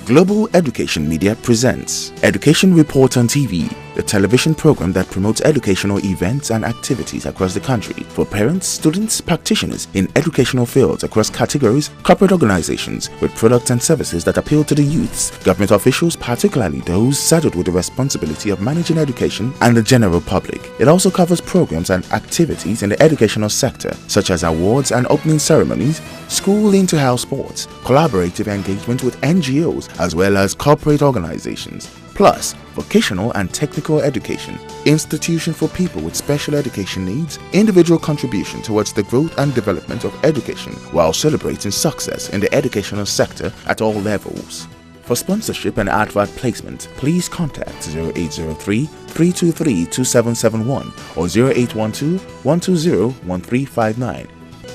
Global Education Media presents Education Report on TV, the television program that promotes educational events and activities across the country for parents, students, practitioners in educational fields across categories, corporate organizations with products and services that appeal to the youths, government officials, particularly those saddled with the responsibility of managing education, and the general public. It also covers programs and activities in the educational sector, such as awards and opening ceremonies, school inter-house sports, collaborative engagement with NGOs, as well as corporate organizations, plus vocational and technical education, institution for people with special education needs, individual contribution towards the growth and development of education while celebrating success in the educational sector at all levels. For sponsorship and advert placement, please contact 0803 323 2771 or 0812 120 1359.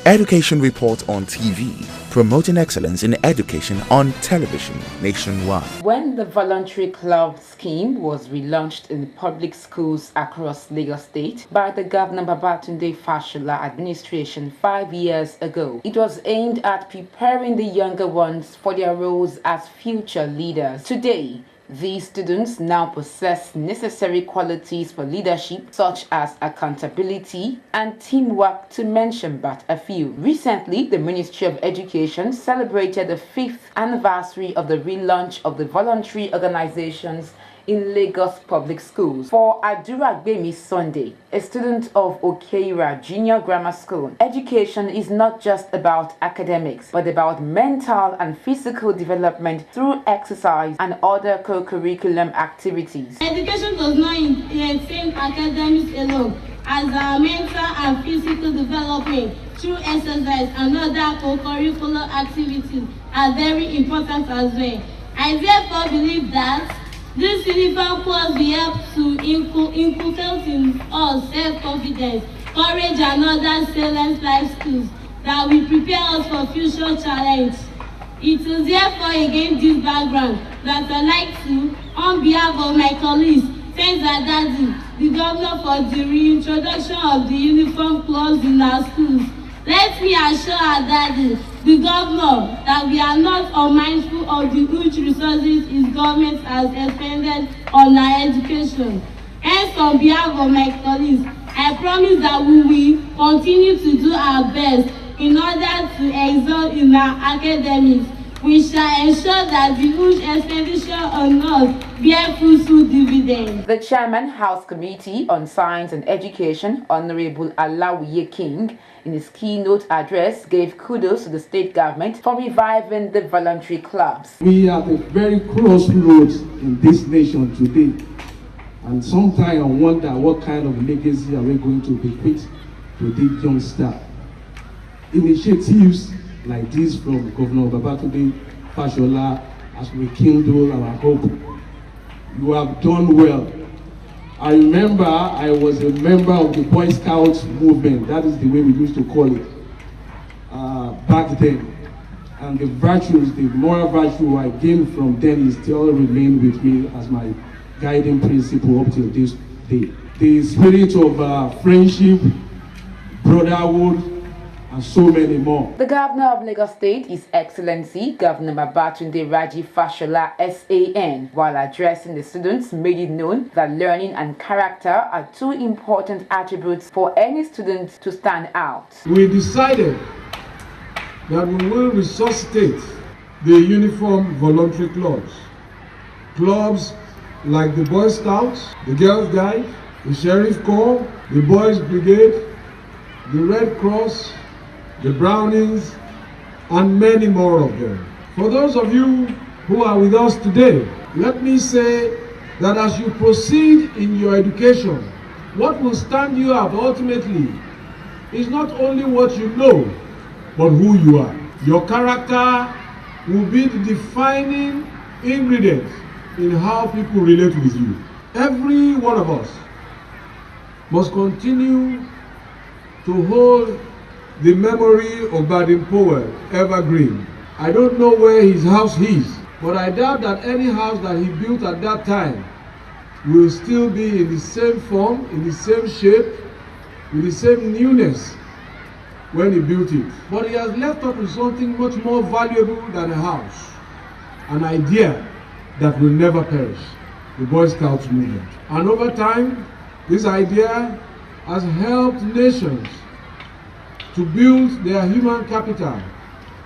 Education Report on TV, promoting excellence in education on television nationwide. When the Voluntary Club scheme was relaunched in public schools across Lagos State by the Governor Babatunde Fashola administration 5 years ago, it was aimed at preparing the younger ones for their roles as future leaders. Today, these students now possess necessary qualities for leadership such as accountability and teamwork, to mention but a few. Recently, the Ministry of Education celebrated the 5th anniversary of the relaunch of the voluntary organizations in Lagos public schools. For Aduragbemi Sunday, a student of Okeira Junior Grammar School, education is not just about academics, but about mental and physical development through exercise and other co-curriculum activities. Education does not intend academics alone, as our mental and physical development through exercise and other co-curricular activities are very important as well. I therefore believe that this uniform course will help to inculcate in us self-confidence, courage, and other salient life skills that will prepare us for future challenge. It is therefore against this background that I'd like to, on behalf of my colleagues, thank Daddy, the governor, for the reintroduction of the uniform clause in our schools. Let me assure our Daddy, the governor, that we are not unmindful of the huge resources his government has expended on our education. Hence, on behalf of my colleagues, I promise that we will continue to do our best in order to excel in our academics. We shall ensure that the huge expenditure on us bear fruitful dividends. The Chairman, House Committee on Science and Education, Honorable Alawiye King, in his keynote address, gave kudos to the state government for reviving the voluntary clubs. We are at a very crossroads in this nation today, and sometimes I wonder what kind of legacy are we going to bequeath to this young star. Initiatives like this from Governor Babatunde Fashola as we kindle our hope. You have done well. I remember I was a member of the Boy Scouts movement. That is the way we used to call it back then. And the virtues, the moral virtue I gained from then is still remain with me as my guiding principle up till this day. The spirit of friendship, brotherhood, and so many more. The Governor of Lagos State, His Excellency Governor Babatunde Raji Fashola SAN, while addressing the students, made it known that learning and character are two important attributes for any student to stand out. We decided that we will resuscitate the uniform voluntary clubs. Clubs like the Boy Scouts, the Girls Guide, the Sheriff Corps, the Boys Brigade, the Red Cross, the Brownings, and many more of them. For those of you who are with us today, let me say that as you proceed in your education, what will stand you out ultimately is not only what you know, but who you are. Your character will be the defining ingredient in how people relate with you. Every one of us must continue to hold the memory of Baden Powell evergreen. I don't know where his house is, but I doubt that any house that he built at that time will still be in the same form, in the same shape, with the same newness when he built it. But he has left us with something much more valuable than a house. an idea that will never perish, the Boy Scouts movement. And over time, this idea has helped nations to build their human capital,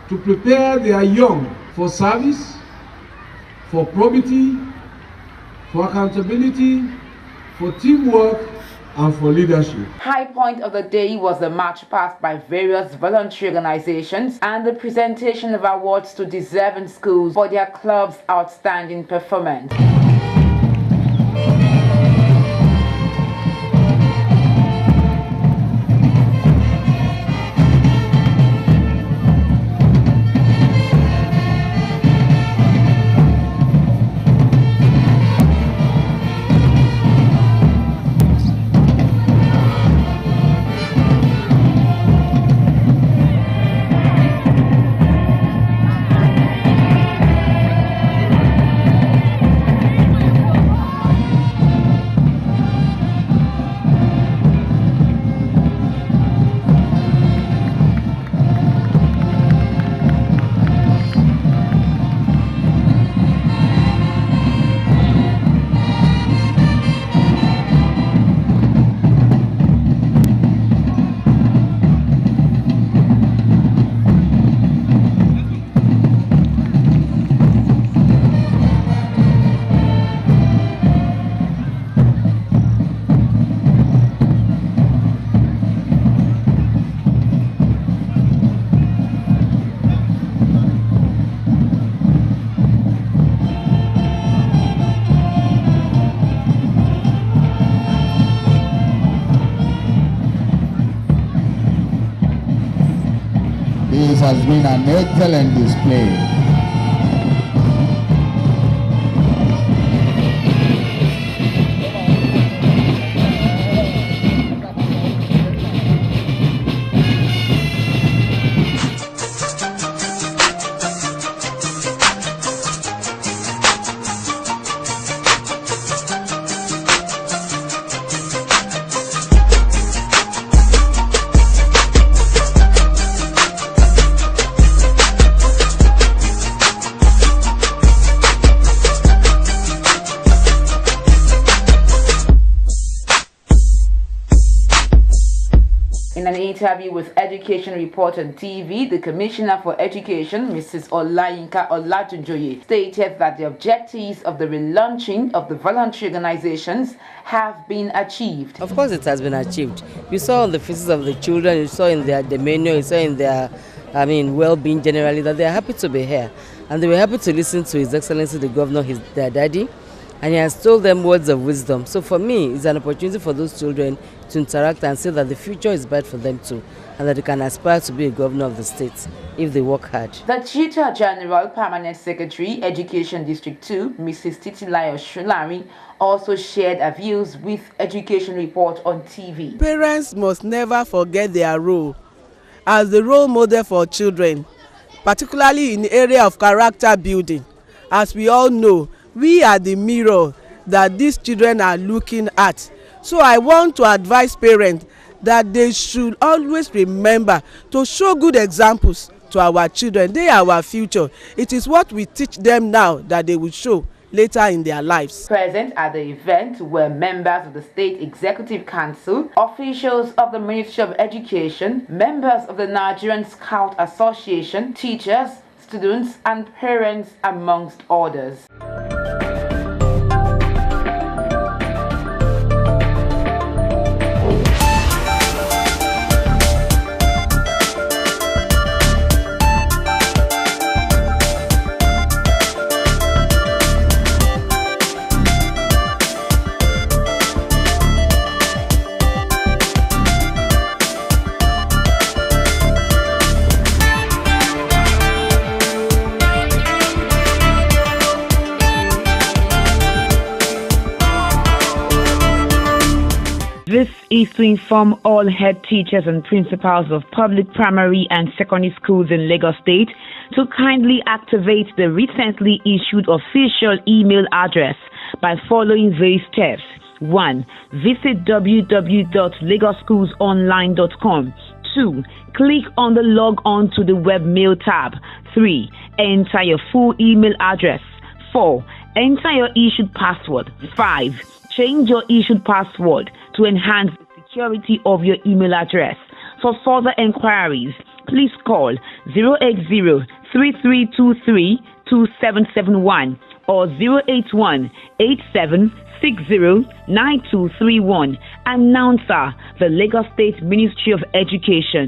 to prepare their young for service, for probity, for accountability, for teamwork, and for leadership. High point of the day was the march past by various voluntary organizations and the presentation of awards to deserving schools for their club's outstanding performance. This has been an excellent display. In an interview with Education Report on TV, the Commissioner for Education, Mrs. Olayinka Olatunjoye, stated that the objectives of the relaunching of the voluntary organizations have been achieved. Of course it has been achieved. You saw on the faces of the children, you saw in their demeanor, you saw in their well-being generally that they are happy to be here. And they were happy to listen to His Excellency the Governor, their daddy, and he has told them words of wisdom. So for me, it's an opportunity for those children to interact and say that the future is bright for them too, and that they can aspire to be a governor of the state if they work hard. The Tutor General Permanent Secretary, Education District 2, Mrs. Titilayo Shulari, also shared her views with Education Report on TV. Parents must never forget their role as the role model for children, particularly in the area of character building. As we all know, we are the mirror that these children are looking at. So I want to advise parents that they should always remember to show good examples to our children. They are our future. It is what we teach them now that they will show later in their lives. Present at the event were members of the State Executive Council, officials of the Ministry of Education, members of the Nigerian Scout Association, teachers, students and parents, amongst others. This is to inform all head teachers and principals of public primary and secondary schools in Lagos State to kindly activate the recently issued official email address by following these steps. 1. Visit www.lagosschoolsonline.com. 2. Click on the log on to the webmail tab. 3. Enter your full email address. 4. Enter your issued password. 5. Change your issued password to enhance the security of your email address. For further enquiries, please call 080-3323-2771 or 081-8760-9231. Announcer, the Lagos State Ministry of Education.